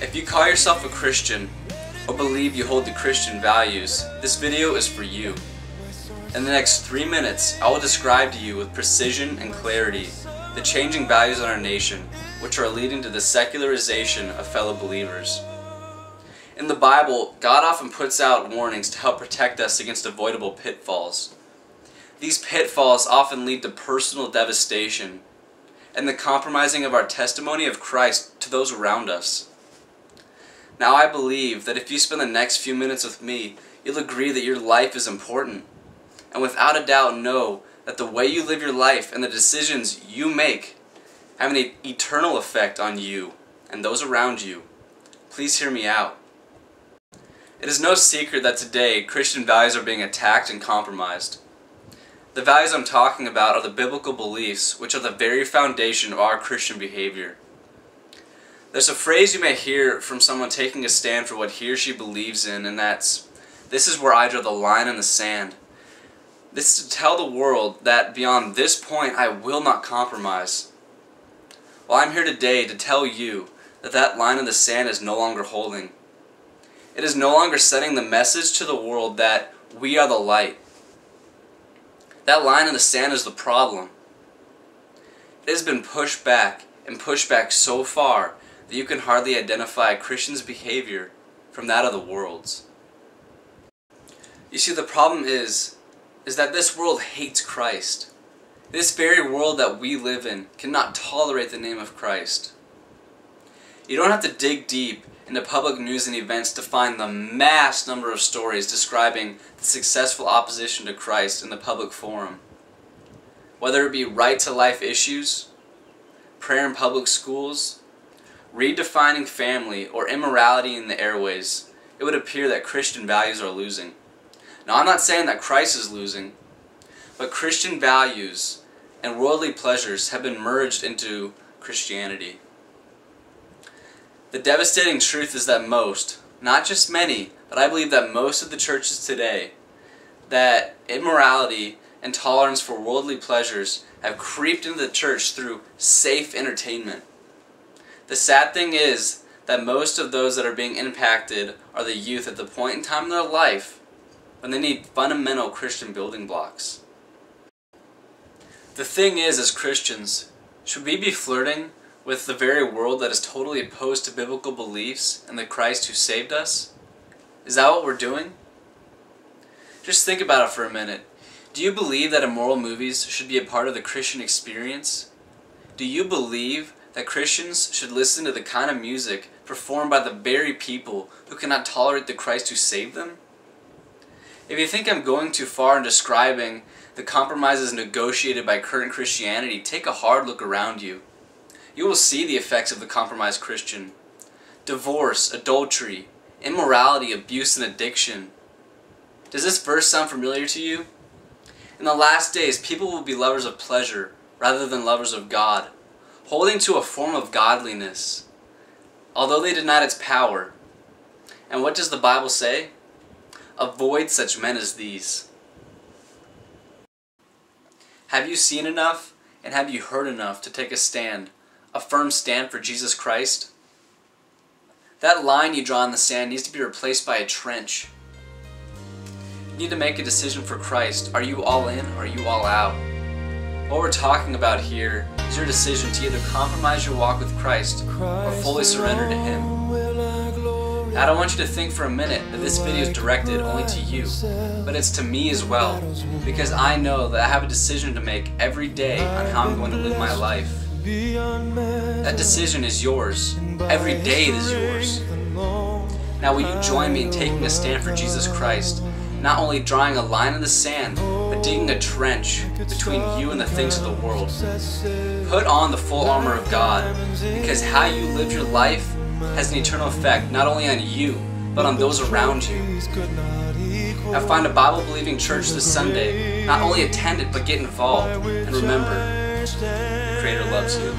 If you call yourself a Christian or believe you hold the Christian values, this video is for you. In the next 3 minutes, I will describe to you with precision and clarity the changing values in our nation, which are leading to the secularization of fellow believers. In the Bible, God often puts out warnings to help protect us against avoidable pitfalls. These pitfalls often lead to personal devastation and the compromising of our testimony of Christ to those around us. Now I believe that if you spend the next few minutes with me, you'll agree that your life is important, and without a doubt know that the way you live your life and the decisions you make have an eternal effect on you and those around you. Please hear me out. It is no secret that today Christian values are being attacked and compromised. The values I'm talking about are the biblical beliefs, which are the very foundation of our Christian behavior. There's a phrase you may hear from someone taking a stand for what he or she believes in, and that's, "This is where I draw the line in the sand." This is to tell the world that beyond this point I will not compromise. Well, I'm here today to tell you that that line in the sand is no longer holding. It is no longer sending the message to the world that we are the light. That line in the sand is the problem. It has been pushed back and pushed back so far that you can hardly identify a Christian's behavior from that of the world's. You see, the problem is that this world hates Christ. This very world that we live in cannot tolerate the name of Christ. You don't have to dig deep into public news and events to find the mass number of stories describing the successful opposition to Christ in the public forum. Whether it be right-to-life issues, prayer in public schools, redefining family, or immorality in the airways, it would appear that Christian values are losing. Now, I'm not saying that Christ is losing, but Christian values and worldly pleasures have been merged into Christianity. The devastating truth is that most, not just many, but I believe that most of the churches today, that immorality and tolerance for worldly pleasures have creeped into the church through safe entertainment. The sad thing is that most of those that are being impacted are the youth at the point in time in their life when they need fundamental Christian building blocks. The thing is, as Christians, should we be flirting with the very world that is totally opposed to biblical beliefs and the Christ who saved us? Is that what we're doing? Just think about it for a minute. Do you believe that immoral movies should be a part of the Christian experience? Do you believe that Christians should listen to the kind of music performed by the very people who cannot tolerate the Christ who saved them? If you think I'm going too far in describing the compromises negotiated by current Christianity, take a hard look around you. You will see the effects of the compromised Christian. Divorce, adultery, immorality, abuse, and addiction. Does this verse sound familiar to you? In the last days, people will be lovers of pleasure rather than lovers of God, holding to a form of godliness, although they denied its power. And what does the Bible say? Avoid such men as these. Have you seen enough and have you heard enough to take a stand, a firm stand for Jesus Christ? That line you draw in the sand needs to be replaced by a trench. You need to make a decision for Christ. Are you all in or are you all out? What we're talking about here is your decision to either compromise your walk with Christ or fully surrender to Him. Now, I don't want you to think for a minute that this video is directed only to you, but it's to me as well, because I know that I have a decision to make every day on how I'm going to live my life. That decision is yours. Every day it is yours. Now, will you join me in taking a stand for Jesus Christ, not only drawing a line in the sand, but digging a trench between you and the things of the world? Put on the full armor of God, because how you live your life has an eternal effect not only on you, but on those around you. Now, find a Bible-believing church this Sunday. Not only attend it, but get involved. And remember, the Creator loves you.